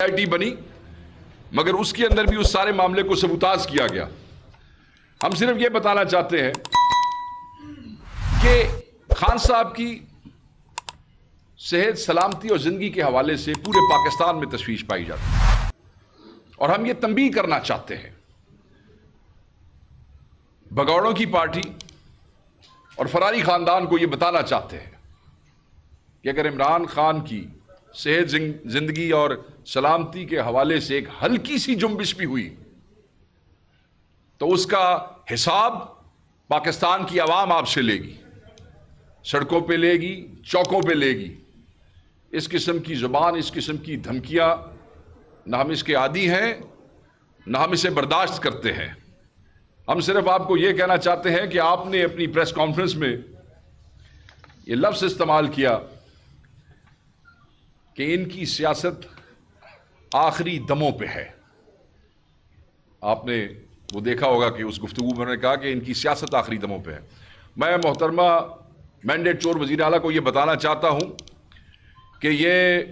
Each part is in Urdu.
ٹی بنی مگر اس کے اندر بھی اس سارے معاملے کو سبوتاژ کیا گیا. ہم صرف یہ بتانا چاہتے ہیں کہ خان صاحب کی صحت سلامتی اور زندگی کے حوالے سے پورے پاکستان میں تشویش پائی جاتی ہے اور ہم یہ تنبیہ کرنا چاہتے ہیں بگوڑوں کی پارٹی اور فراری خاندان کو یہ بتانا چاہتے ہیں کہ اگر عمران خان کی صحت زندگی اور سلامتی کے حوالے سے ایک ہلکی سی جنبش بھی ہوئی تو اس کا حساب پاکستان کی عوام آپ سے لے گی, سڑکوں پہ لے گی, چوکوں پہ لے گی. اس قسم کی زبان, اس قسم کی دھمکیاں نہ ہم اس کے عادی ہیں نہ ہم اسے برداشت کرتے ہیں. ہم صرف آپ کو یہ کہنا چاہتے ہیں کہ آپ نے اپنی پریس کانفرنس میں یہ لفظ استعمال کیا کہ ان کی سیاست آخری دموں پہ ہے. آپ نے وہ دیکھا ہوگا کہ اس گفتگو میں نے کہا کہ ان کی سیاست آخری دموں پہ ہے. میں محترمہ مینڈیٹ چور وزیر اعلیٰ کو یہ بتانا چاہتا ہوں کہ یہ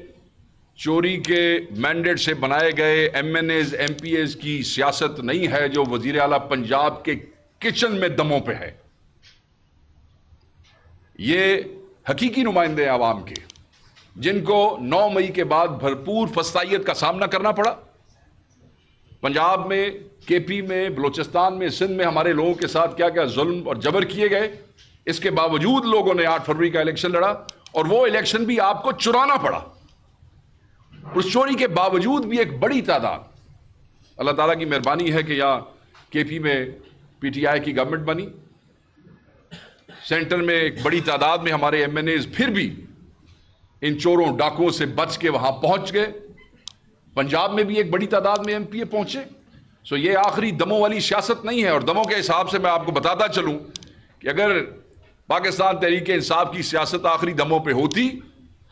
چوری کے مینڈیٹ سے بنائے گئے MNAs MPAs کی سیاست نہیں ہے جو وزیر اعلیٰ پنجاب کے کچن میں دموں پہ ہے. یہ حقیقی نمائندے عوام کے جن کو 9 مئی کے بعد بھرپور فسطائیت کا سامنا کرنا پڑا. پنجاب میں, کے پی میں, بلوچستان میں, سندھ میں ہمارے لوگوں کے ساتھ کیا کیا ظلم اور جبر کیے گئے. اس کے باوجود لوگوں نے 8 فروری کا الیکشن لڑا اور وہ الیکشن بھی آپ کو چرانا پڑا. اس چوری کے باوجود بھی ایک بڑی تعداد, اللہ تعالیٰ کی مہربانی ہے کہ یہاں کے پی میں پی ٹی آئی کی گورنمنٹ بنی, سینٹر میں ایک بڑی تعداد میں ہمارے ایم این ایز پھر بھی ان چوروں ڈاکوؤں سے بچ کے وہاں پہنچ گئے. پنجاب میں بھی ایک بڑی تعداد میں ایم پی اے پہنچے. سو یہ آخری دموں والی سیاست نہیں ہے. اور دموں کے حساب سے میں آپ کو بتاتا چلوں کہ اگر پاکستان تحریک انصاف کی سیاست آخری دموں پہ ہوتی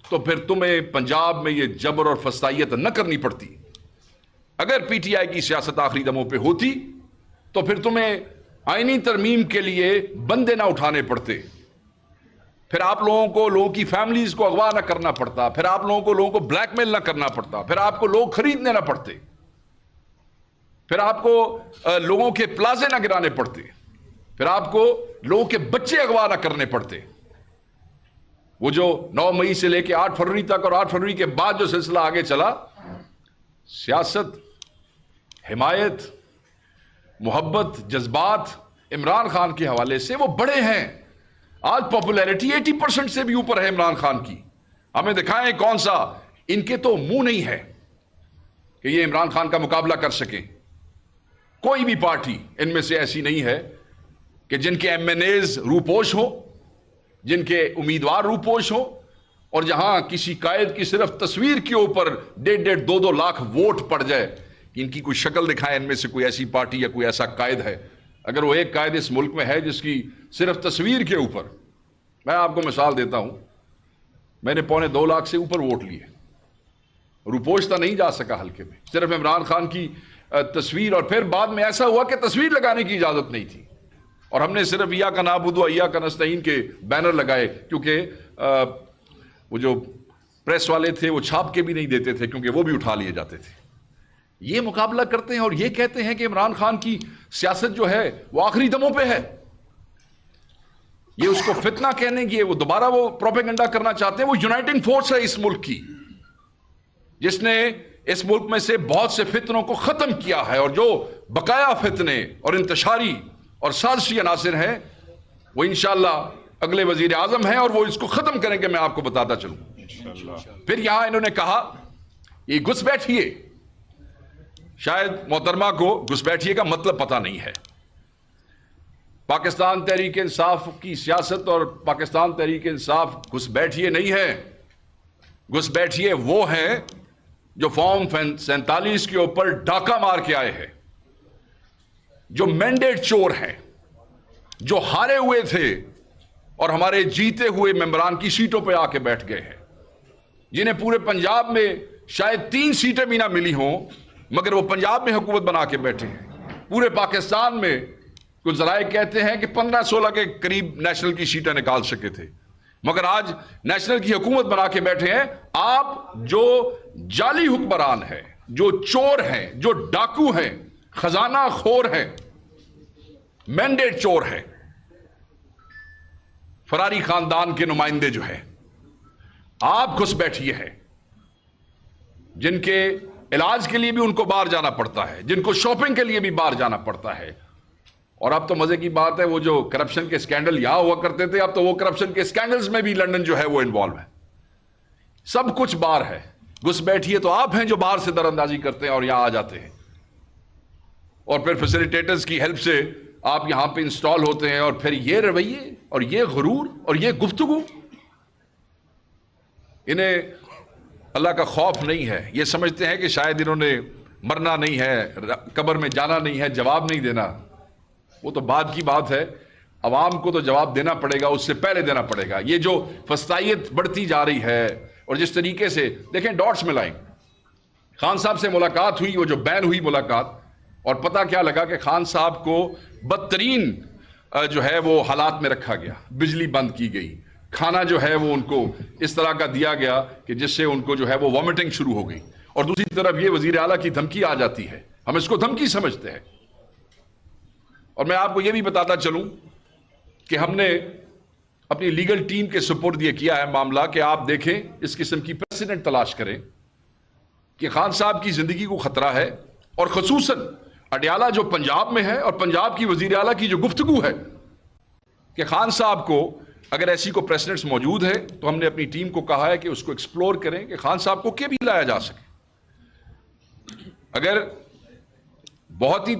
تو پھر تمہیں پنجاب میں یہ جبر اور فسطائیت نہ کرنی پڑتی. اگر پی ٹی آئی کی سیاست آخری دموں پہ ہوتی تو پھر تمہیں آئینی ترمیم کے لیے بندے نہ اٹھانے پڑتے, پھر آپ لوگوں کو, لوگوں کی فیملیز کو اغوا نہ کرنا پڑتا, پھر آپ لوگوں کو بلیک میل نہ کرنا پڑتا, پھر آپ کو لوگ خریدنے نہ پڑتے, پھر آپ کو لوگوں کے پلازے نہ گرانے پڑتے, پھر آپ کو لوگوں کے بچے اغوا نہ کرنے پڑتے. وہ جو 9 مئی سے لے کے 8 فروری تک اور 8 فروری کے بعد جو سلسلہ آگے چلا, سیاست, حمایت, محبت, جذبات عمران خان کے حوالے سے وہ بڑے ہیں. آج پاپولیرٹی 80% سے بھی اوپر ہے عمران خان کی. ہمیں دکھائیں کون سا, ان کے تو منہ نہیں ہے کہ یہ عمران خان کا مقابلہ کر سکیں. کوئی بھی پارٹی ان میں سے ایسی نہیں ہے کہ جن کے ایم این ایز روپوش ہو, جن کے امیدوار روپوش ہو, اور جہاں کسی قائد کی صرف تصویر کے اوپر 1.5 2 لاکھ ووٹ پڑ جائے کہ ان کی کوئی شکل دکھائے ان میں سے کوئی ایسی پارٹی یا کوئی ایسا قائد ہے. اگر وہ ایک قائد اس ملک میں ہے جس کی صرف تصویر کے اوپر, میں آپ کو مثال دیتا ہوں, میں نے 2.25 لاکھ سے اوپر ووٹ لیے, روپوشتا نہیں جا سکا حلقے میں, صرف عمران خان کی تصویر. اور پھر بعد میں ایسا ہوا کہ تصویر لگانے کی اجازت نہیں تھی اور ہم نے صرف یا کا نعبد و یا کا نستعین کے بینر لگائے, کیونکہ وہ جو پریس والے تھے وہ چھاپ کے بھی نہیں دیتے تھے کیونکہ وہ بھی اٹھا لیے جاتے تھے. یہ مقابلہ کرتے ہیں اور یہ کہتے ہیں کہ عمران خان کی سیاست جو ہے وہ آخری دموں پہ ہے. یہ اس کو فتنہ کہنے کی, وہ دوبارہ وہ پروپیگنڈا کرنا چاہتے ہیں. وہ یونائٹنگ فورس ہے اس ملک کی, جس نے اس ملک میں سے بہت سے فتنوں کو ختم کیا ہے, اور جو بقایا فتنے اور انتشاری اور سازشی عناصر ہیں وہ انشاءاللہ اگلے وزیر اعظم ہیں اور وہ اس کو ختم کریں گے. میں آپ کو بتاتا چلوں. پھر یہاں انہوں نے کہا یہ گھس بیٹھیے. شاید محترمہ کو گھس بیٹھیے کا مطلب پتہ نہیں ہے. پاکستان تحریک انصاف کی سیاست اور پاکستان تحریک انصاف گھس بیٹھیے نہیں ہے. گھس بیٹھیے وہ ہیں جو فارم 47 کے اوپر ڈاکہ مار کے آئے ہیں, جو مینڈیٹ چور ہیں, جو ہارے ہوئے تھے اور ہمارے جیتے ہوئے ممبران کی سیٹوں پہ آ کے بیٹھ گئے ہیں, جنہیں پورے پنجاب میں شاید 3 سیٹیں بھی نہ ملی ہوں مگر وہ پنجاب میں حکومت بنا کے بیٹھے ہیں. پورے پاکستان میں کچھ ذرائع کہتے ہیں کہ 15-16 کے قریب نیشنل کی سیٹیں نکال سکے تھے. مگر آج نیشنل کی حکومت بنا کے بیٹھے ہیں آپ، جو جعلی حکمران ہیں، جو چور ہیں، جو ڈاکو ہیں، خزانہ خور ہیں، مینڈیٹ چور ہیں، فراری خاندان کے نمائندے جو ہیں، آپ گھس بیٹھیے ہیں، جن کے علاج کے لیے بھی ان کو باہر جانا پڑتا ہے، جن کو شاپنگ کے لیے بھی باہر جانا پڑتا ہے۔ اور اب تو مزے کی بات ہے، وہ جو کرپشن کے سکینڈل یہاں ہوا کرتے تھے، اب تو وہ کرپشن کے سکینڈلز میں بھی لندن جو ہے وہ انوالو ہے، سب کچھ باہر ہے۔ گھس بیٹھیے تو آپ ہیں جو باہر سے در اندازی کرتے ہیں اور یہاں آ جاتے ہیں، اور پھر فیسیلیٹیٹرز کی ہیلپ سے آپ یہاں پہ انسٹال ہوتے ہیں، اور پھر یہ رویے اور یہ غرور اور یہ گفتگو، انہیں اللہ کا خوف نہیں ہے۔ یہ سمجھتے ہیں کہ شاید انہوں نے مرنا نہیں ہے، قبر میں جانا نہیں ہے، جواب نہیں دینا۔ وہ تو بعد کی بات ہے، عوام کو تو جواب دینا پڑے گا، اس سے پہلے دینا پڑے گا۔ یہ جو فسطائیت بڑھتی جا رہی ہے، اور جس طریقے سے دیکھیں ڈاٹس ملائیں، خان صاحب سے ملاقات ہوئی، وہ جو بین ہوئی ملاقات، اور پتہ کیا لگا کہ خان صاحب کو بدترین جو ہے وہ حالات میں رکھا گیا، بجلی بند کی گئی، کھانا جو ہے وہ ان کو اس طرح کا دیا گیا کہ جس سے ان کو جو ہے وہ وامٹنگ شروع ہو گئی، اور دوسری طرف یہ وزیر اعلیٰ کی دھمکی آ جاتی ہے۔ ہم اس کو دھمکی سمجھتے ہیں۔ اور میں آپ کو یہ بھی بتاتا چلوں کہ ہم نے اپنی لیگل ٹیم کے سپرد یہ کیا ہے معاملہ کہ آپ دیکھیں، اس قسم کی پریسیڈنٹ تلاش کریں کہ خان صاحب کی زندگی کو خطرہ ہے، اور خصوصاً اڈیالہ جو پنجاب میں ہے، اور پنجاب کی وزیر اعلیٰ کی جو گفتگو ہے کہ خان صاحب کو اگر ایسی کو پریسیڈنٹس موجود ہے تو ہم نے اپنی ٹیم کو کہا ہے کہ اس کو ایکسپلور کریں کہ خان صاحب کو کیا بھی لایا جا سکے۔ اگر بہت ہی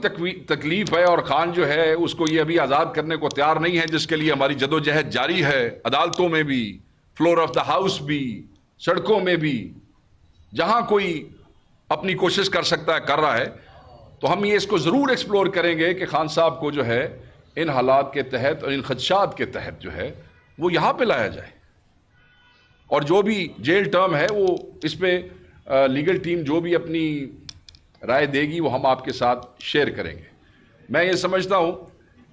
تکلیف ہے اور خان جو ہے اس کو یہ ابھی آزاد کرنے کو تیار نہیں ہے، جس کے لیے ہماری جدوجہد جاری ہے، عدالتوں میں بھی، فلور آف دا ہاؤس بھی، سڑکوں میں بھی، جہاں کوئی اپنی کوشش کر سکتا ہے کر رہا ہے، تو ہم یہ اس کو ضرور ایکسپلور کریں گے کہ خان صاحب کو جو ہے ان حالات کے تحت اور ان خدشات کے تحت جو ہے وہ یہاں پہ لایا جائے، اور جو بھی جیل ٹرم ہے وہ اس پہ لیگل ٹیم جو بھی اپنی رائے دے گی وہ ہم آپ کے ساتھ شیئر کریں گے۔ میں یہ سمجھتا ہوں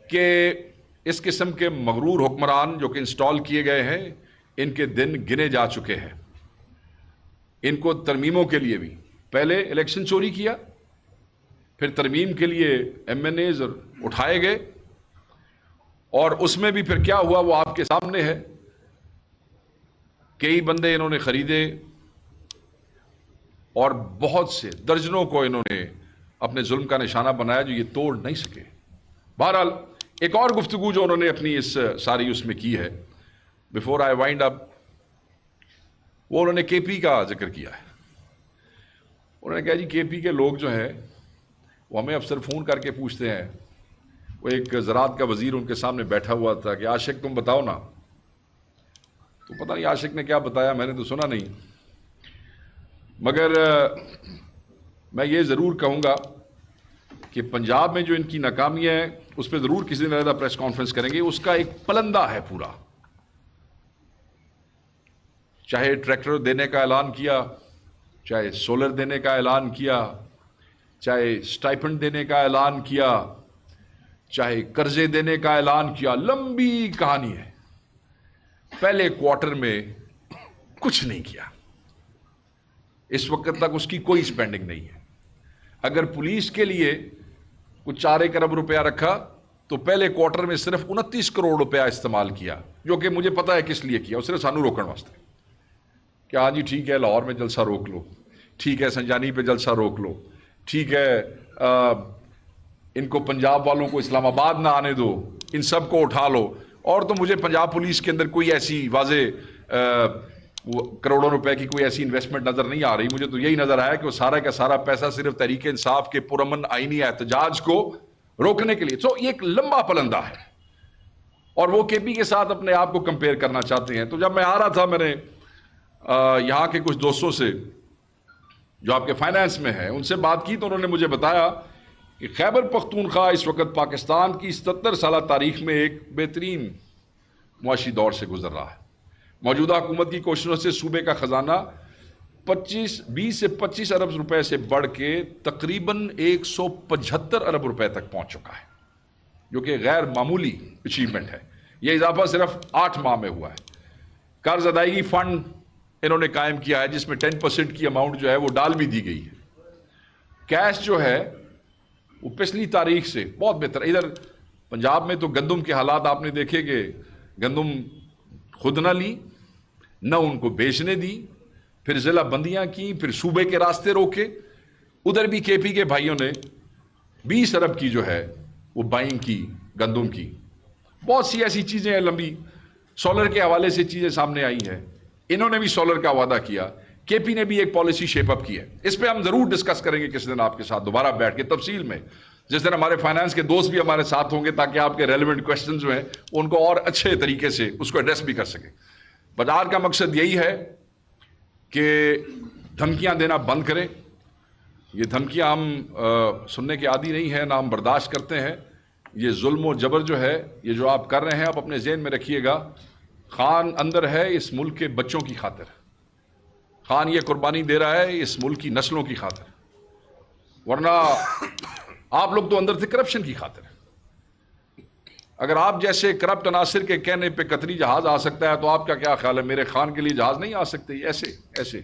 کہ اس قسم کے مغرور حکمران جو کہ انسٹال کیے گئے ہیں، ان کے دن گنے جا چکے ہیں۔ ان کو ترمیموں کے لیے بھی پہلے الیکشن چوری کیا، پھر ترمیم کے لیے ایم این ایز اٹھائے گئے، اور اس میں بھی پھر کیا ہوا وہ آپ کے سامنے ہے۔ کئی بندے انہوں نے خریدے، اور بہت سے درجنوں کو انہوں نے اپنے ظلم کا نشانہ بنایا جو یہ توڑ نہیں سکے۔ بہرحال ایک اور گفتگو جو انہوں نے اپنی اس ساری اس میں کی ہے، بیفور آئی وائنڈ اپ، وہ انہوں نے کے پی کا ذکر کیا ہے۔ انہوں نے کہا جی کے پی کے لوگ جو ہیں وہ ہمیں افسر فون کر کے پوچھتے ہیں، وہ ایک زراعت کا وزیر ان کے سامنے بیٹھا ہوا تھا کہ عاشق تم بتاؤ نا، تو پتہ نہیں عاشق نے کیا بتایا، میں نے تو سنا نہیں، مگر میں یہ ضرور کہوں گا کہ پنجاب میں جو ان کی ناکامیاں ہیں اس پہ ضرور کسی دن علیحدہ پریس کانفرنس کریں گے۔ اس کا ایک پلندہ ہے پورا، چاہے ٹریکٹر دینے کا اعلان کیا، چاہے سولر دینے کا اعلان کیا، چاہے اسٹائپنڈ دینے کا اعلان کیا، چاہے قرضے دینے کا اعلان کیا، لمبی کہانی ہے۔ پہلے کوارٹر میں کچھ نہیں کیا، اس وقت تک اس کی کوئی سپینڈنگ نہیں ہے۔ اگر پولیس کے لیے کچھ 4 ارب روپیہ رکھا تو پہلے کوارٹر میں صرف 29 کروڑ روپیہ استعمال کیا، جو کہ مجھے پتا ہے کس لیے کیا، صرف سانو روکن واسطے کہ ہاں جی ٹھیک ہے لاہور میں جلسہ روک لو، ٹھیک ہے سنجانی پہ جلسہ روک لو، ٹھیک ہے ان کو پنجاب والوں کو اسلام آباد نہ آنے دو، ان سب کو اٹھا لو۔ اور تو مجھے پنجاب پولیس کے اندر کوئی ایسی واضح کروڑوں روپے کی کوئی ایسی انویسٹمنٹ نظر نہیں آ رہی۔ مجھے تو یہی نظر آیا کہ وہ سارا کا سارا پیسہ صرف تحریک انصاف کے پرامن آئینی احتجاج کو روکنے کے لیے۔ یہ ایک لمبا پلندہ ہے، اور وہ کے پی کے ساتھ اپنے آپ کو کمپیئر کرنا چاہتے ہیں۔ تو جب میں آ رہا تھا، میں نے یہاں کے کچھ دوستوں سے جو آپ کے فائنانس میں ہیں ان سے بات کی، تو انہوں نے مجھے بتایا کہ خیبر پختونخوا اس وقت پاکستان کی 77 سالہ تاریخ میں ایک بہترین معاشی دور سے گزر رہا ہے۔ موجودہ حکومت کی کوششوں سے صوبے کا خزانہ 20 سے 25 ارب روپے سے بڑھ کے تقریباً 175 ارب روپے تک پہنچ چکا ہے، جو کہ غیر معمولی اچیومنٹ ہے۔ یہ اضافہ صرف 8 ماہ میں ہوا ہے۔ قرض ادائیگی فنڈ انہوں نے قائم کیا ہے جس میں 10% کی اماؤنٹ جو ہے وہ ڈال بھی دی گئی ہے. کیش جو ہے وہ پچھلی تاریخ سے بہت بہتر. ادھر پنجاب میں تو گندم کے حالات آپ نے دیکھے کہ گندم خود نہ لی نہ ان کو بیچنے دی, پھر ضلع بندیاں کی, پھر صوبے کے راستے روکے. ادھر بھی کے پی کے بھائیوں نے 20 ارب کی جو ہے وہ بائنگ کی گندم کی. بہت سی ایسی چیزیں ہیں لمبی. سولر کے حوالے سے چیزیں سامنے آئی ہیں, انہوں نے بھی سولر کا وعدہ کیا. کے پی نے بھی ایک پالیسی شیپ اپ کی ہے. اس پہ ہم ضرور ڈسکس کریں گے کسی دن آپ کے ساتھ دوبارہ بیٹھ کے تفصیل میں, جس دن ہمارے فائنانس کے دوست بھی ہمارے ساتھ ہوں گے تاکہ آپ کے ریلیونٹ کوشچن جو ہیں ان کو اور اچھے طریقے سے اس کو ایڈریس بھی کر سکیں. بٹ آج کا مقصد یہی ہے کہ دھمکیاں دینا بند کریں. یہ دھمکیاں ہم سننے کے عادی نہیں ہیں, نہ ہم برداشت کرتے ہیں. یہ ظلم و جبر جو ہے یہ جو آپ کر رہے ہیں, آپ اپنے ذہن میں رکھیے گا, خان اندر ہے اس ملک کے بچوں کی خاطر. خان یہ قربانی دے رہا ہے اس ملک کی نسلوں کی خاطر, ورنہ آپ لوگ تو اندر تھے کرپشن کی خاطر. اگر آپ جیسے کرپٹ عناصر کے کہنے پہ قطری جہاز آ سکتا ہے تو آپ کا کیا خیال ہے میرے خان کے لیے جہاز نہیں آ سکتے ایسے؟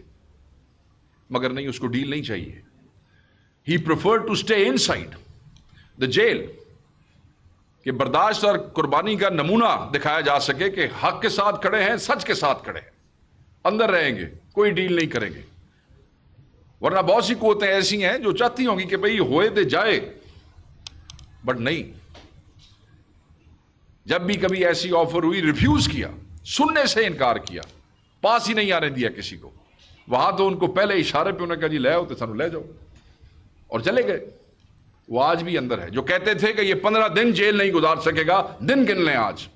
مگر نہیں, اس کو ڈیل نہیں چاہیے. He preferred to stay inside the jail, کہ برداشت اور قربانی کا نمونہ دکھایا جا سکے کہ حق کے ساتھ کھڑے ہیں, سچ کے ساتھ کھڑے ہیں, اندر رہیں گے, کوئی ڈیل نہیں کریں گے. ورنہ بہت سی قوتیں ایسی ہیں جو چاہتی ہوں گی کہ بھئی ہوئے دے جائے, بٹ نہیں. جب بھی کبھی ایسی آفر ہوئی ریفیوز کیا, سننے سے انکار کیا, پاس ہی نہیں آنے دیا کسی کو. وہاں تو ان کو پہلے اشارے پہ انہوں نے کہا جی لے آؤ تو سانو لے جاؤ, اور چلے گئے. وہ آج بھی اندر ہے. جو کہتے تھے کہ یہ 15 دن جیل نہیں گزار سکے گا, دن گن لیں آج.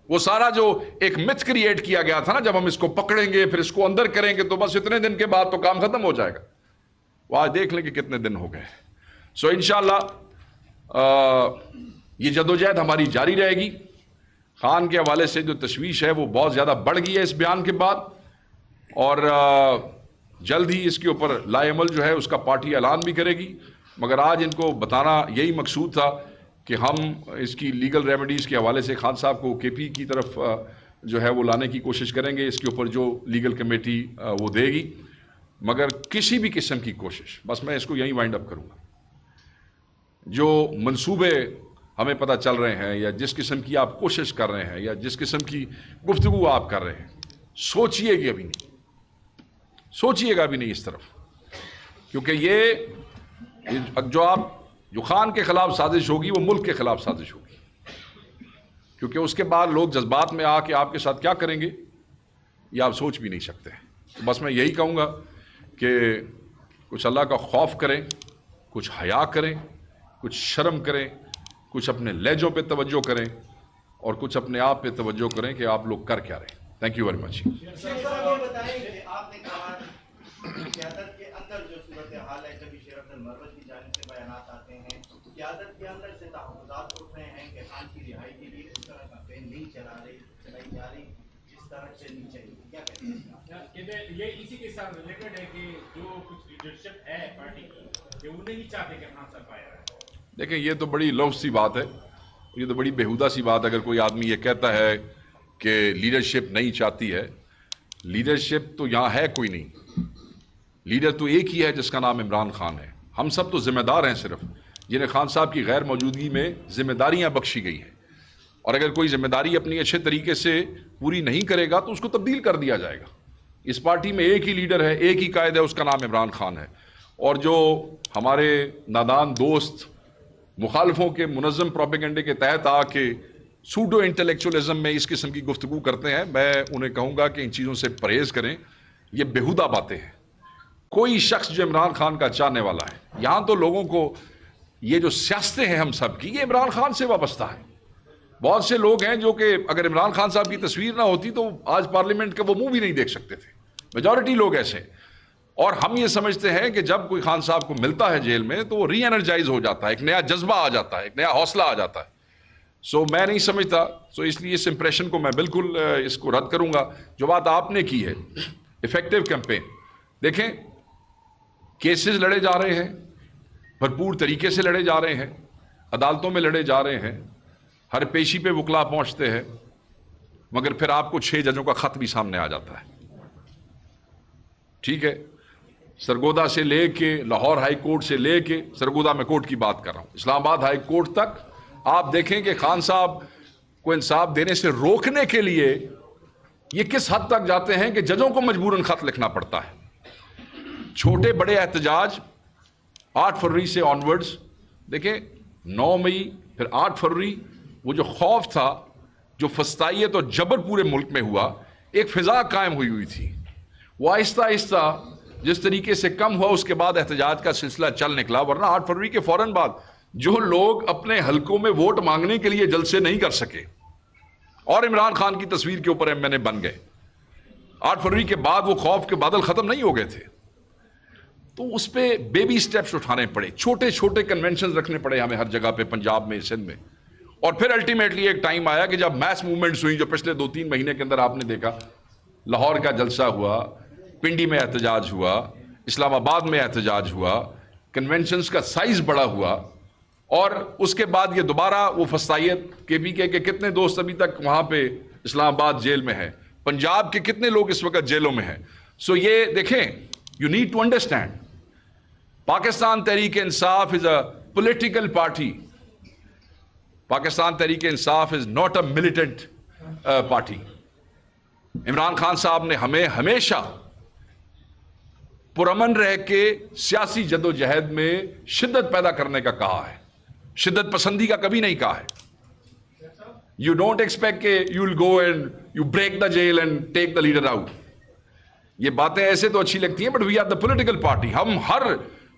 وہ سارا جو ایک متھ کریٹ کیا گیا تھا نا, جب ہم اس کو پکڑیں گے پھر اس کو اندر کریں گے تو بس اتنے دن کے بعد تو کام ختم ہو جائے گا, وہ آج دیکھ لیں کہ کتنے دن ہو گئے. سو انشاءاللہ یہ جدوجہد ہماری جاری رہے گی. خان کے حوالے سے جو تشویش ہے وہ بہت زیادہ بڑھ گئی ہے اس بیان کے بعد, اور جلد ہی اس کے اوپر لائے عمل جو ہے اس کا پارٹی اعلان بھی کرے گی. مگر آج ان کو بتانا یہی مقصود تھا کہ ہم اس کی لیگل ریمیڈیز کے حوالے سے خان صاحب کو کے پی کی طرف جو ہے وہ لانے کی کوشش کریں گے, اس کے اوپر جو لیگل کمیٹی وہ دے گی. مگر کسی بھی قسم کی کوشش, بس میں اس کو یہیں وائنڈ اپ کروں گا, جو منصوبے ہمیں پتہ چل رہے ہیں یا جس قسم کی آپ کوشش کر رہے ہیں یا جس قسم کی گفتگو آپ کر رہے ہیں, سوچئے گا بھی نہیں اس طرف. کیونکہ یہ جو خان کے خلاف سازش ہوگی وہ ملک کے خلاف سازش ہوگی. کیونکہ اس کے بعد لوگ جذبات میں آ کے آپ کے ساتھ کیا کریں گے یہ آپ سوچ بھی نہیں سکتے. بس میں یہی کہوں گا کہ کچھ اللہ کا خوف کریں, کچھ حیا کریں, کچھ شرم کریں, کچھ اپنے لہجوں پہ توجہ کریں, اور کچھ اپنے آپ پہ توجہ کریں کہ آپ لوگ کر کیا رہے ہیں. Thank you very much. قیادت کے اندر جو صورتحال ہے, جب شیر عبد المروج کی جانب سے بیانات آتے ہیں, قیادت کے اندر سے تحفظات اٹھ رہے ہیں کہ خان کی رہائی کے لیے اس طرح کمپین نہیں چلائی جا رہی جس طرح چلنی چاہیے. کیا کہتے ہیں؟ یہ اسی کے ساتھ ریلیٹڈ ہے کہ جو کچھ لیڈرشپ ہے پارٹی کی کہ وہ نہیں چاہتے کہ خان صاحب آیا ہے. دیکھیں یہ تو بڑی لفظ سی بات ہے, یہ تو بڑی بےہودہ سی بات. اگر کوئی آدمی یہ کہتا ہے کہ لیڈرشپ نہیں چاہتی ہے, لیڈرشپ تو یہاں ہے کوئی نہیں. لیڈر تو ایک ہی ہے جس کا نام عمران خان ہے. ہم سب تو ذمہ دار ہیں صرف, جنہیں خان صاحب کی غیر موجودگی میں ذمہ داریاں بخشی گئی ہیں. اور اگر کوئی ذمہ داری اپنی اچھے طریقے سے پوری نہیں کرے گا تو اس کو تبدیل کر دیا جائے گا. اس پارٹی میں ایک ہی لیڈر ہے, ایک ہی قائد ہے, اس کا نام عمران خان ہے. اور جو ہمارے نادان دوست مخالفوں کے منظم پروپیگنڈے کے تحت آ کے سوڈو انٹلیکچولیزم میں اس قسم کی گفتگو کرتے ہیں, میں انہیں کہوں گا کہ ان چیزوں سے پرہیز کریں. یہ بےہودہ باتیں ہیں. کوئی شخص جو عمران خان کا چاہنے والا ہے, یہاں تو لوگوں کو یہ جو سیاستیں ہیں ہم سب کی, یہ عمران خان سے وابستہ ہے. بہت سے لوگ ہیں جو کہ اگر عمران خان صاحب کی تصویر نہ ہوتی تو آج پارلیمنٹ کا وہ منہ بھی نہیں دیکھ سکتے تھے. میجورٹی لوگ ایسے. اور ہم یہ سمجھتے ہیں کہ جب کوئی خان صاحب کو ملتا ہے جیل میں تو وہ ری انرجائز ہو جاتا ہے, ایک نیا جذبہ آ جاتا ہے, ایک نیا حوصلہ آ جاتا ہے. سو میں نہیں سمجھتا, سو اس لیے اس امپریشن کو میں بالکل اس کو رد کروں گا. جو بات آپ نے کی ہے افیکٹو کیمپین, دیکھیں کیسز لڑے جا رہے ہیں, بھرپور طریقے سے لڑے جا رہے ہیں, عدالتوں میں لڑے جا رہے ہیں, ہر پیشی پہ وکلا پہنچتے ہیں. مگر پھر آپ کو 6 ججوں کا خط بھی سامنے آ جاتا ہے. ٹھیک ہے, سرگودا سے لے کے لاہور ہائی کورٹ سے لے کے, سرگودا میں کورٹ کی بات کر رہا ہوں, اسلام آباد ہائی کورٹ تک آپ دیکھیں کہ خان صاحب کو انصاف دینے سے روکنے کے لیے یہ کس حد تک جاتے ہیں کہ ججوں کو مجبوراً خط لکھنا پڑتا ہے. چھوٹے بڑے احتجاج 8 فروری سے آنورڈز دیکھیں, 9 مئی پھر 8 فروری, وہ جو خوف تھا, جو فسطائیت اور جبر پورے ملک میں ہوا, ایک فضا قائم ہوئی تھی, وہ آہستہ آہستہ جس طریقے سے کم ہوا اس کے بعد احتجاج کا سلسلہ چل نکلا. ورنہ 8 فروری کے فوراً بعد جو لوگ اپنے حلقوں میں ووٹ مانگنے کے لیے جلسے نہیں کر سکے اور عمران خان کی تصویر کے اوپر ایم این اے بن گئے, 8 فروری کے بعد وہ خوف کے بادل ختم نہیں ہو گئے تھے. تو اس پہ بیبی سٹیپس اٹھانے پڑے, چھوٹے چھوٹے کنونشنز رکھنے پڑے ہمیں ہر جگہ پہ, پنجاب میں, سندھ میں. اور پھر الٹیمیٹلی ایک ٹائم آیا کہ جب میس موومنٹس ہوئی, جو پچھلے 2-3 مہینے کے اندر آپ نے دیکھا, لاہور کا جلسہ ہوا, پنڈی میں احتجاج ہوا, اسلام آباد میں احتجاج ہوا, کنونشنز کا سائز بڑا ہوا, اور اس کے بعد یہ دوبارہ وہ فسطائیت کے پی کے کتنے دوست ابھی تک وہاں پہ اسلام آباد جیل میں ہیں, پنجاب کے کتنے لوگ اس وقت جیلوں میں ہیں. سو یہ دیکھیں, you need to understand, Pakistan Tehreek Insaf is a political party. Pakistan Tehreek Insaf is not a militant party. Imran Khan صاحب نے ہمیں ہمیشہ پرامن رہ کے سیاسی جد و جہد میں شدت پیدا کرنے کا کہا ہے, شدت پسندی کا کبھی نہیں کہا ہے. یو ڈونٹ ایکسپیکٹ کہ you will go and you break the jail and take the leader out. یہ باتیں ایسے تو اچھی لگتی ہیں, but we are the political party. ہم ہر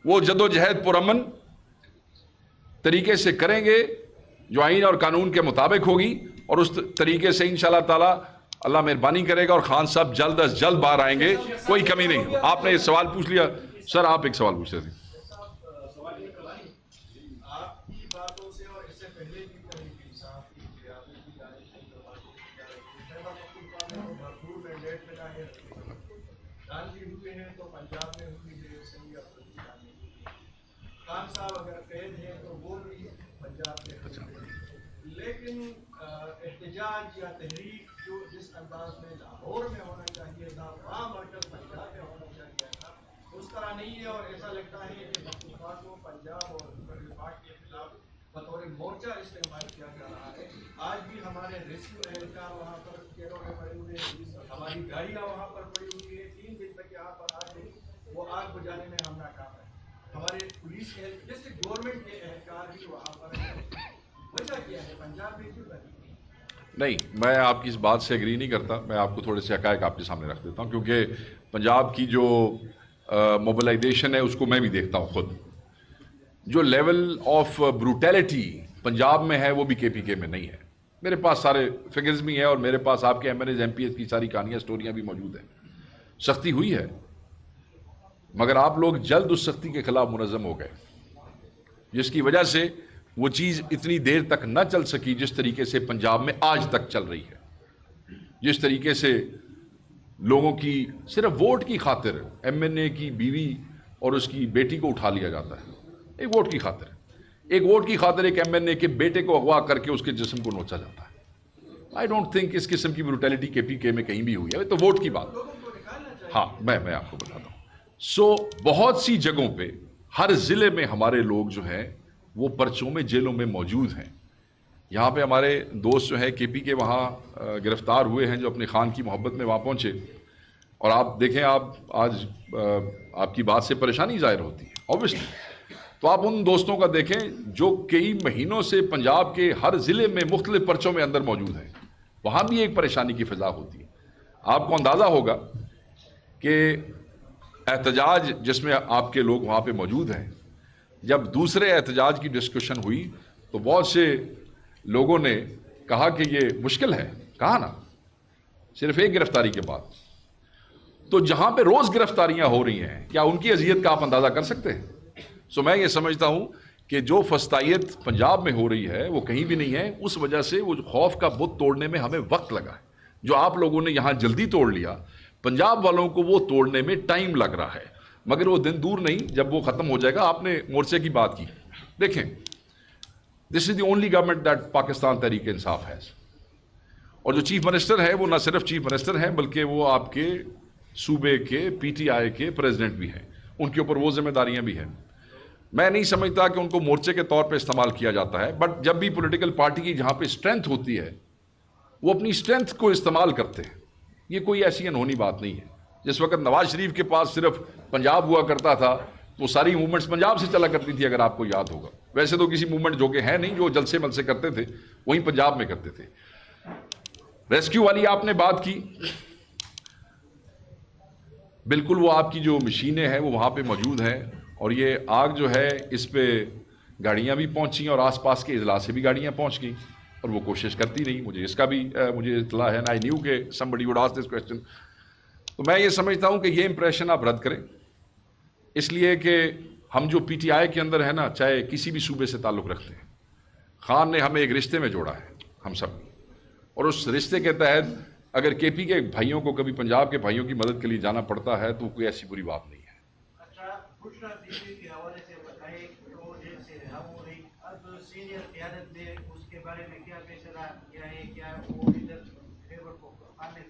وہ جد و جہد پرامن طریقے سے کریں گے جو آئین اور قانون کے مطابق ہوگی, اور اس طریقے سے انشاءاللہ تعالی اللہ مہربانی کرے گا اور خان صاحب جلد از جلد باہر آئیں گے, کوئی کمی نہیں. آپ نے ایک سوال پوچھ لیا سر, آپ ایک سوال پوچھ رہے تھے. آپ کی باتوں سے اور اس سے پہلے بھی تحریک انصاف کی قیادت کی جانب سے جو باتیں کی جا رہی ہیں, شہباز پختونخوا نے بھرپور مینڈیٹ ملا ہے, گاندھی ہوئے ہیں تو پنجاب میں ہوئی ہے, سنگھ افریقی خان صاحب اگر قید ہیں تو وہ بھی پنجاب میں, لیکن احتجاج یا تحریک جو جس انداز میں لاہور میں ہونا چاہیے تھا, وہاں مرکز پنجاب میں ہونا چاہیے تھا, اس طرح نہیں ہے. اور ایسا لگتا ہے کہ پختونخوا کو پنجاب اور وفاق کے خلاف بطور مورچہ استعمال کیا جا رہا ہے. آج بھی ہمارے ریسکیو اہلکار وہاں پر کیروں میں پڑے ہوئے ہیں, ہماری گاڑیاں وہاں پر پڑی ہوئی ہیں, 3 دن تک یہاں پر آج نہیں, وہ آگ بجانے میں ہم ناکام ہیں. ہمارے پولیس کے جیسے گورنمنٹ کے اہلکار بھی وہاں پر ہیں. وجہ کیا ہے پنجاب میں کیوں نہیں؟ میں آپ کی اس بات سے ایگری نہیں کرتا. میں آپ کو تھوڑے سے حقائق آپ کے سامنے رکھ دیتا ہوں, کیونکہ پنجاب کی جو موبلائزیشن ہے اس کو میں بھی دیکھتا ہوں خود. جو لیول آف بروٹیلٹی پنجاب میں ہے وہ بھی کے پی کے میں نہیں ہے. میرے پاس سارے فگرز بھی ہیں, اور میرے پاس آپ کے MNAs MPs کی ساری کہانیاں اسٹوریاں بھی موجود ہیں. سختی ہوئی ہے, مگر آپ لوگ جلد اس سختی کے خلاف منظم ہو گئے, جس کی وجہ سے وہ چیز اتنی دیر تک نہ چل سکی جس طریقے سے پنجاب میں آج تک چل رہی ہے. جس طریقے سے لوگوں کی صرف ووٹ کی خاطر ایم این اے کی بیوی اور اس کی بیٹی کو اٹھا لیا جاتا ہے, ایک ووٹ کی خاطر, ایک ووٹ کی خاطر ایک ایم این اے کے بیٹے کو اغوا کر کے اس کے جسم کو نوچا جاتا ہے. آئی ڈونٹ تھنک اس قسم کی بروٹیلٹی کے پی کے میں کہیں بھی ہوئی ہے. تو ووٹ کی بات, ہاں میں آپ کو بتاتا ہوں. سو بہت سی جگہوں پہ ہر ضلع میں ہمارے لوگ جو ہیں وہ پرچوں میں جیلوں میں موجود ہیں. یہاں پہ ہمارے دوست جو ہیں کے پی کے وہاں گرفتار ہوئے ہیں, جو اپنے خان کی محبت میں وہاں پہنچے, اور آپ دیکھیں آپ آج آپ کی بات سے پریشانی ظاہر ہوتی ہے اوبیسلی. تو آپ ان دوستوں کا دیکھیں جو کئی مہینوں سے پنجاب کے ہر ضلع میں مختلف پرچوں میں اندر موجود ہیں, وہاں بھی ایک پریشانی کی فضا ہوتی ہے. آپ کو اندازہ ہوگا کہ احتجاج جس میں آپ کے لوگ وہاں پہ موجود ہیں, جب دوسرے احتجاج کی ڈسکشن ہوئی تو بہت سے لوگوں نے کہا کہ یہ مشکل ہے. کہا نا, صرف ایک گرفتاری کے بعد. تو جہاں پہ روز گرفتاریاں ہو رہی ہیں, کیا ان کی اذیت کا آپ اندازہ کر سکتے ہیں؟ سو میں یہ سمجھتا ہوں کہ جو فسطائیت پنجاب میں ہو رہی ہے وہ کہیں بھی نہیں ہے. اس وجہ سے وہ خوف کا بت توڑنے میں ہمیں وقت لگا ہے. جو آپ لوگوں نے یہاں جلدی توڑ لیا, پنجاب والوں کو وہ توڑنے میں ٹائم لگ رہا ہے, مگر وہ دن دور نہیں جب وہ ختم ہو جائے گا. آپ نے مورچے کی بات کی, دیکھیں this is the only government that Pakistan Tehreek Insaf has. اور جو چیف منسٹر ہے وہ نہ صرف چیف منسٹر ہیں بلکہ وہ آپ کے صوبے کے پی ٹی آئی کے پریزیڈنٹ بھی ہیں، ان کے اوپر وہ ذمہ داریاں بھی ہیں۔ میں نہیں سمجھتا کہ ان کو مورچے کے طور پہ استعمال کیا جاتا ہے، بٹ جب بھی پولیٹیکل پارٹی کی جہاں پہ اسٹرینتھ ہوتی ہے وہ اپنی اسٹرینتھ کو استعمال کرتے ہیں، یہ کوئی ایسی انہونی بات نہیں ہے۔ جس وقت نواز شریف کے پاس صرف پنجاب ہوا کرتا تھا وہ ساری موومنٹس پنجاب سے چلا کرتی تھی، اگر آپ کو یاد ہوگا۔ ویسے تو کسی موومنٹ جو کہ ہے نہیں، جو جلسے ملسے کرتے تھے وہیں پنجاب میں کرتے تھے۔ ریسکیو والی آپ نے بات کی، بالکل وہ آپ کی جو مشینیں ہیں وہ وہاں پہ موجود ہیں، اور یہ آگ جو ہے اس پہ گاڑیاں بھی پہنچی اور آس پاس کے اضلاع سے بھی گاڑیاں پہنچ گئیں، اور وہ کوشش کرتی رہی۔ مجھے اس کا بھی مجھے اطلاع ہے، آئی نیو کہ somebody would ask this question۔ تو میں یہ سمجھتا ہوں کہ یہ امپریشن آپ رد کریں، اس لیے کہ ہم جو پی ٹی آئی کے اندر ہے نا، چاہے کسی بھی صوبے سے تعلق رکھتے ہیں، خان نے ہمیں ایک رشتے میں جوڑا ہے ہم سب، اور اس رشتے کے تحت اگر کے پی کے بھائیوں کو کبھی پنجاب کے بھائیوں کی مدد کے لیے جانا پڑتا ہے تو کوئی ایسی بری بات نہیں ہے۔ اچھا، بشرا بیوی کے حوالے سے بتائیں، وہ جیل سے رہا ہو رہی، اب سینئر قیادت نے اس کے بارے میں کیا فیصلہ کیا ہے؟ کیا وہ ادھر خیبر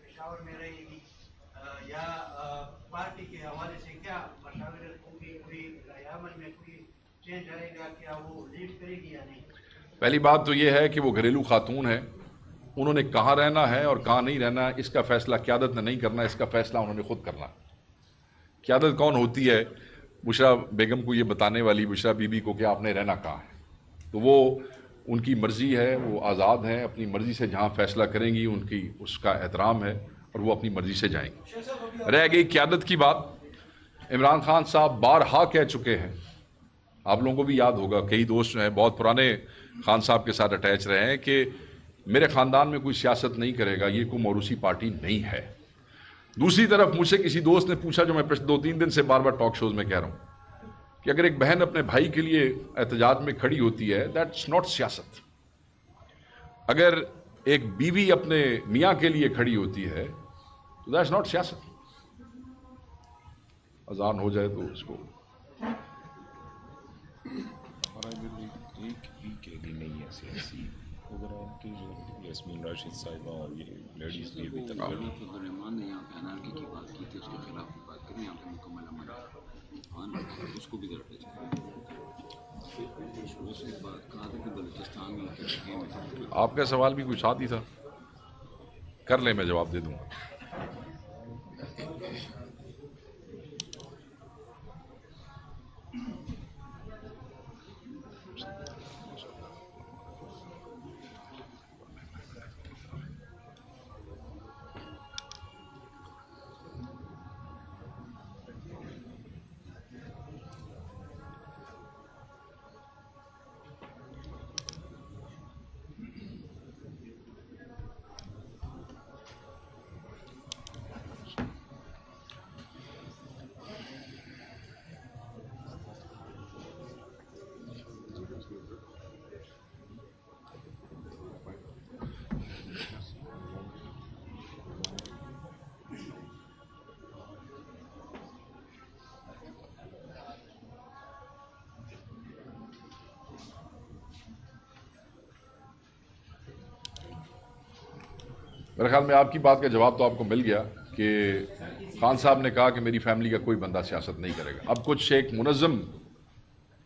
پشاور میں رہے گی یا پارٹی کے حوالے سے کیا مشاورت ہوگی؟ کوئی عمل میں کوئی چینج آئے گا؟ کیا وہ لیڈ کرے گی یا نہیں؟ پہلی بات تو یہ ہے کہ وہ گھریلو خاتون ہے، انہوں نے کہاں رہنا ہے اور کہاں نہیں رہنا اس کا فیصلہ قیادت نے نہیں کرنا، اس کا فیصلہ انہوں نے خود کرنا۔ قیادت کون ہوتی ہے؟ بشرا بیگم کو یہ بتانے والی، بشرا بی بی کو کہ آپ نے رہنا کہاں ہے، تو وہ ان کی مرضی ہے، وہ آزاد ہیں، اپنی مرضی سے جہاں فیصلہ کریں گی ان کی اس کا احترام ہے اور وہ اپنی مرضی سے جائیں گی۔ رہ گئی قیادت کی بات، عمران خان صاحب بارہا کہہ چکے ہیں، آپ لوگوں کو بھی یاد ہوگا، کئی دوست جو ہیں بہت پرانے خان صاحب کے ساتھ اٹیچ رہے ہیں کہ میرے خاندان میں کوئی سیاست نہیں کرے گا، یہ کوئی موروثی پارٹی نہیں ہے۔ دوسری طرف مجھ سے کسی دوست نے پوچھا، جو میں پچھلے 2-3 دن سے بار بار ٹاک شوز میں کہہ رہا ہوں، کہ اگر ایک بہن اپنے بھائی کے لیے احتجاج میں کھڑی ہوتی ہے، دیٹس ناٹ سیاست۔ اگر ایک بیوی اپنے میاں کے لیے کھڑی ہوتی ہے تو دیٹس ناٹ سیاست۔ اذان ہو جائے تو اس کو ایک ہی کے لیے نہیں ہے سیاسی، اگر آپ کی یاسمین راشد صاحبہ اور یہ لیڈیز بھی ابھی تک عبدالرحمان نے یہاں پہ انارکی کی بات کی تھی، اس کے خلاف بھی بات کریں، یہاں پہ مکمل عمل اس کو بھی درپے اس کے بعد کہا تھا کہ بلوچستان میں آپ کا سوال بھی کچھ ساتھ ہی تھا، کر لیں میں جواب دے دوں گا۔ میرے خیال میں آپ کی بات کا جواب تو آپ کو مل گیا کہ خان صاحب نے کہا کہ میری فیملی کا کوئی بندہ سیاست نہیں کرے گا۔ اب کچھ ایک منظم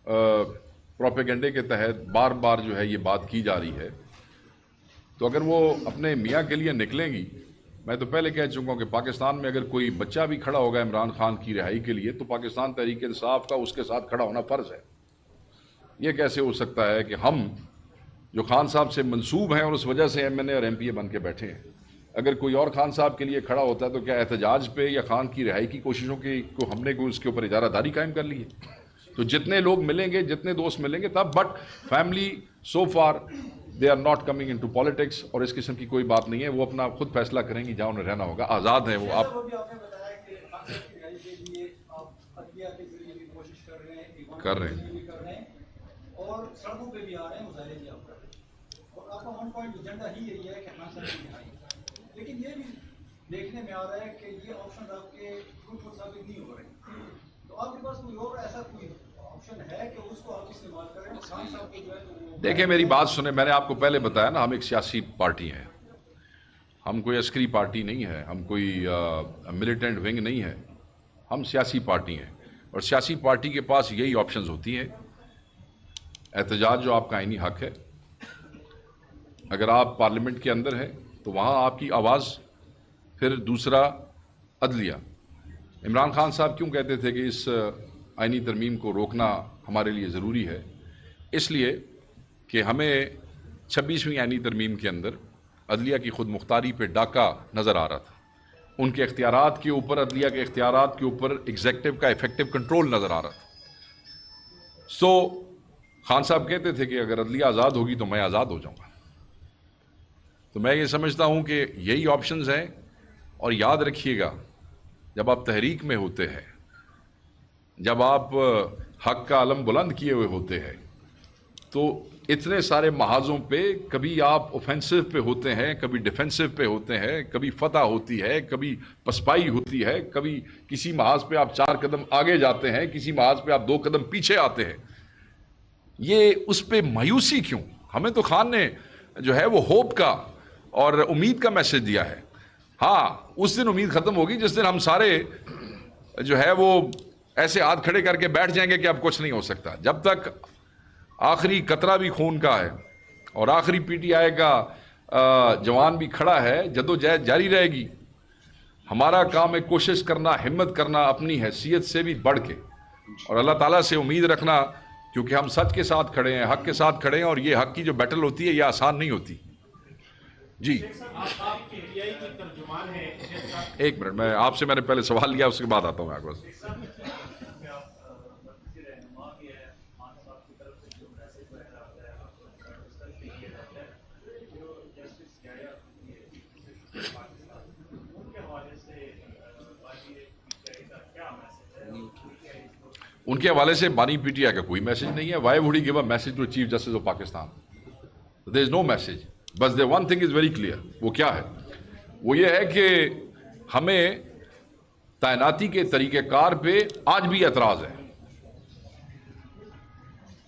پروپیگنڈے کے تحت بار بار جو ہے یہ بات کی جا رہی ہے، تو اگر وہ اپنے میاں کے لیے نکلیں گی، میں تو پہلے کہہ چکا ہوں کہ پاکستان میں اگر کوئی بچہ بھی کھڑا ہوگا عمران خان کی رہائی کے لیے تو پاکستان تحریک انصاف کا اس کے ساتھ کھڑا ہونا فرض ہے۔ یہ کیسے ہو سکتا ہے کہ ہم جو خان صاحب سے منسوب ہیں اور اس وجہ سے ایم این اے اور ایم پی اے بن کے بیٹھے ہیں، اگر کوئی اور خان صاحب کے لیے کھڑا ہوتا ہے تو کیا احتجاج پہ یا خان کی رہائی کی کوششوں کو ہم نے کوئی اس کے اوپر اجارہ داری قائم کر لی ہے؟ تو جتنے لوگ ملیں گے، جتنے دوست ملیں گے تب، but family so far they are not coming into politics, اور اس قسم کی کوئی بات نہیں ہے، وہ اپنا خود فیصلہ کریں گی، جہاں انہیں رہنا ہوگا، آزاد ہیں وہ۔ آپ کر رہے ہیں اور سڑکوں پہ بھی آ رہے ہیں، مظاہرے بھی آپ کر رہے ہیں، اور آپ کا ون پوائنٹ ایجنڈا ہی یہی ہے کہ خان صاحب کی رہائی، لیکن یہ بھی دیکھنے میں آ رہا ہے کہ یہ آپشن آپ کے فروٹفل ثابت نہیں ہو رہے، تو آپ کے پاس کوئی اور ایسا کوئی آپشن ہے کہ اس کو آپ استعمال کریں؟ خان صاحب کو جو ہے دیکھیں میری بات سنیں، میں نے آپ کو پہلے بتایا نا، ہم ایک سیاسی پارٹی ہیں، ہم کوئی عسکری پارٹی نہیں ہے، ہم کوئی ملیٹنٹ ونگ نہیں ہے، ہم سیاسی پارٹی ہیں، اور سیاسی پارٹی کے پاس یہی آپشنز ہوتی ہیں۔ احتجاج جو آپ کا آئینی حق ہے، اگر آپ پارلیمنٹ کے اندر ہیں تو وہاں آپ کی آواز، پھر دوسرا عدلیہ۔ عمران خان صاحب کیوں کہتے تھے کہ اس آئینی ترمیم کو روکنا ہمارے لیے ضروری ہے؟ اس لیے کہ ہمیں 26ویں آئینی ترمیم کے اندر عدلیہ کی خود مختاری پہ ڈاکہ نظر آ رہا تھا، ان کے اختیارات کے اوپر، عدلیہ کے اختیارات کے اوپر ایگزیکٹو کا ایفیکٹو کنٹرول نظر آ رہا تھا۔ سو خان صاحب کہتے تھے کہ اگر عدلیہ آزاد ہوگی تو میں آزاد ہو جاؤں گا۔ تو میں یہ سمجھتا ہوں کہ یہی آپشنز ہیں، اور یاد رکھیے گا جب آپ تحریک میں ہوتے ہیں، جب آپ حق کا علم بلند کیے ہوئے ہوتے ہیں، تو اتنے سارے محاذوں پہ کبھی آپ اوفینسو پہ ہوتے ہیں، کبھی ڈیفینسو پہ ہوتے ہیں، کبھی فتح ہوتی ہے، کبھی پسپائی ہوتی ہے، کبھی کسی محاذ پہ آپ 4 قدم آگے جاتے ہیں، کسی محاذ پہ آپ 2 قدم پیچھے آتے ہیں۔ یہ اس پہ مایوسی کیوں؟ ہمیں تو خان نے جو ہے وہ ہوپ کا اور امید کا میسج دیا ہے۔ ہاں، اس دن امید ختم ہوگی جس دن ہم سارے جو ہے وہ ایسے ہاتھ کھڑے کر کے بیٹھ جائیں گے کہ اب کچھ نہیں ہو سکتا۔ جب تک آخری قطرہ بھی خون کا ہے اور آخری پی ٹی آئی کا جوان بھی کھڑا ہے، جدوجہد جاری رہے گی۔ ہمارا کام ہے کوشش کرنا، ہمت کرنا، اپنی حیثیت سے بھی بڑھ کے، اور اللہ تعالیٰ سے امید رکھنا، کیونکہ ہم سچ کے ساتھ کھڑے ہیں، حق کے ساتھ کھڑے ہیں، اور یہ حق کی جو بیٹل ہوتی ہے یہ آسان نہیں ہوتی۔ جی ایک منٹ، میں آپ سے، میں نے پہلے سوال لیا، اس کے بعد آتا ہوں میں آپ کو۔ ان کے حوالے سے بانی پی ٹی آئی کا کوئی میسج نہیں ہے۔ Why would he give a message to chief justice of Pakistan? There is no message. بس the one thing is very clear۔ وہ کیا ہے؟ وہ یہ ہے کہ ہمیں تعیناتی کے طریقہ کار پہ آج بھی اعتراض ہے،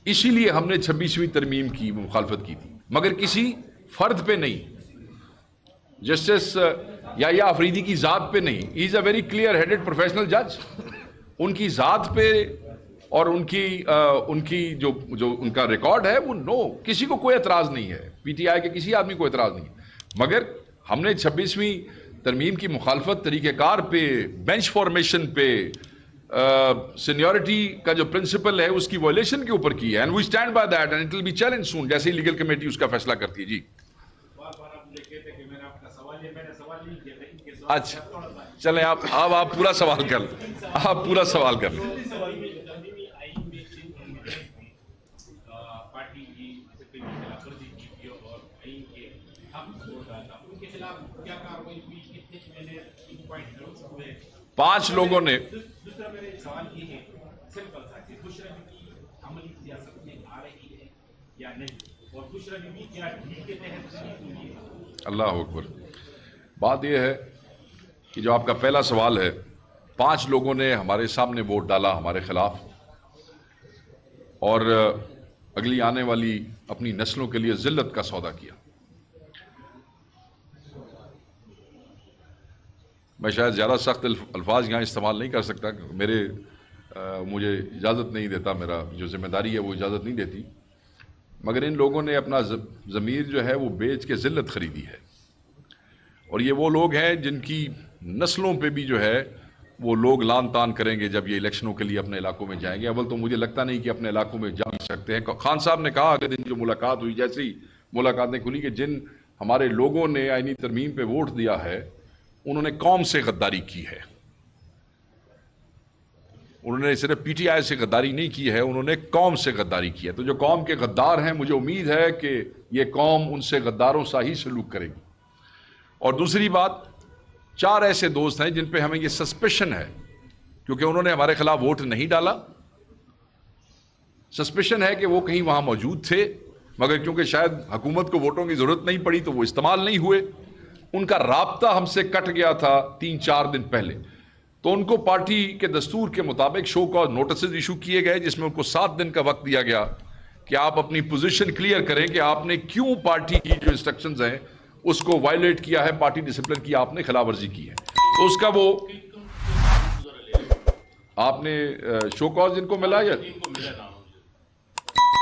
اسی لیے ہم نے 26ویں ترمیم کی مخالفت کی تھی، مگر کسی فرد پہ نہیں، جسٹس یحییٰ آفریدی کی ذات پہ نہیں۔ He is a very clear headed professional جج۔ ان کی ذات پہ اور ان کی جو ان کا ریکارڈ ہے وہ کسی کو کوئی اعتراض نہیں ہے، پی ٹی آئی کے کسی آدمی کو اعتراض نہیں ہے، مگر ہم نے 26ویں ترمیم کی مخالفت طریقہ کار پہ، بینچ فارمیشن پہ، سینیورٹی کا جو پرنسپل ہے اس کی وائلیشن کے اوپر کی ہے، and we stand by that and it will be challenge soon, جیسے ہی لیگل کمیٹی اس کا فیصلہ کرتی ہے۔ جی اچھا چلیں، اب آپ پورا سوال کر لیں، آپ پورا سوال کر لیں۔ پانچ لوگوں نے اللہ اکبر۔ بات یہ ہے کہ جو آپ کا پہلا سوال ہے، 5 لوگوں نے ہمارے سامنے ووٹ ڈالا ہمارے خلاف، اور اگلی آنے والی اپنی نسلوں کے لیے ذلت کا سودا کیا۔ میں شاید زیادہ سخت الفاظ یہاں استعمال نہیں کر سکتا، مجھے اجازت نہیں دیتا، میرا جو ذمہ داری ہے وہ اجازت نہیں دیتی، مگر ان لوگوں نے اپنا ضمیر جو ہے وہ بیچ کے ذلت خریدی ہے، اور یہ وہ لوگ ہیں جن کی نسلوں پہ بھی جو ہے وہ لوگ لان تان کریں گے جب یہ الیکشنوں کے لیے اپنے علاقوں میں جائیں گے۔ اول تو مجھے لگتا نہیں کہ اپنے علاقوں میں جا سکتے ہیں۔ خان صاحب نے کہا کہ دن جو ملاقات ہوئی، جیسے ہی ملاقاتیں کھلی، کہ جن ہمارے لوگوں نے آئینی ترمیم پہ ووٹ دیا ہے انہوں نے قوم سے غداری کی ہے، انہوں نے صرف پی ٹی آئی سے غداری نہیں کی ہے، انہوں نے قوم سے غداری کی ہے۔ تو جو قوم کے غدار ہیں، مجھے امید ہے کہ یہ قوم ان سے غداروں سا ہی سلوک کرے گی۔ اور دوسری بات، 4 ایسے دوست ہیں جن پہ ہمیں یہ سسپیشن ہے، کیونکہ انہوں نے ہمارے خلاف ووٹ نہیں ڈالا، سسپیشن ہے کہ وہ کہیں وہاں موجود تھے، مگر کیونکہ شاید حکومت کو ووٹوں کی ضرورت نہیں پڑی تو وہ استعمال نہیں ہوئے، ان کا رابطہ ہم سے کٹ گیا تھا 3-4 دن پہلے، تو ان کو پارٹی کے دستور کے مطابق شو کاز نوٹسز ایشو کیے گئے، جس میں ان کو 7 دن کا وقت دیا گیا کہ آپ اپنی پوزیشن کلیئر کریں کہ آپ نے کیوں پارٹی کی جو انسٹرکشنز ہیں اس کو وائلیٹ کیا ہے, پارٹی ڈسپلن کی آپ نے خلاف ورزی کی ہے, تو اس کا وہ آپ نے شو کاز جن کو ملا, یا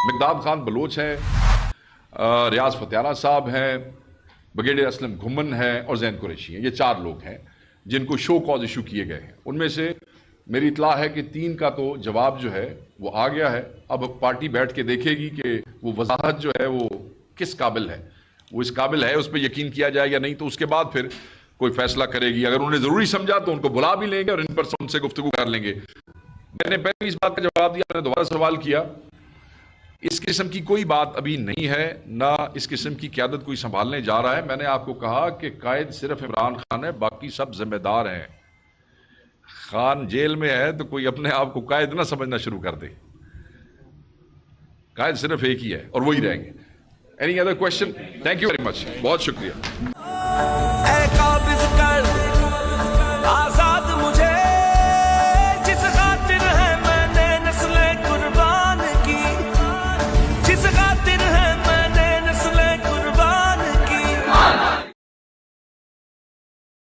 مقداد خان بلوچ ہیں, ریاض فتیانہ صاحب ہیں, بریگیڈیئر اسلم گھمن ہیں اور زین قریشی ہیں. یہ 4 لوگ ہیں جن کو شو کاز ایشو کیے گئے ہیں. ان میں سے میری اطلاع ہے کہ 3 کا تو جواب جو ہے وہ آ گیا ہے. اب پارٹی بیٹھ کے دیکھے گی کہ وہ وضاحت جو ہے وہ کس قابل ہے, وہ اس قابل ہے اس پہ یقین کیا جائے یا نہیں, تو اس کے بعد پھر کوئی فیصلہ کرے گی. اگر انہوں نے ضروری سمجھا تو ان کو بلا بھی لیں گے اور ان پر ان سے گفتگو کر لیں گے. میں نے پہلے اس بات کا جواب دیا, میں نے دوبارہ سوال کیا, اس قسم کی کوئی بات ابھی نہیں ہے, نہ اس قسم کی قیادت کوئی سنبھالنے جا رہا ہے. میں نے آپ کو کہا کہ قائد صرف عمران خان ہے, باقی سب ذمہ دار ہیں. خان جیل میں ہے تو کوئی اپنے آپ کو قائد نہ سمجھنا شروع کر دے. قائد صرف ایک ہی ہے اور وہی رہیں گے. Any other question? Thank you very much, بہت شکریہ.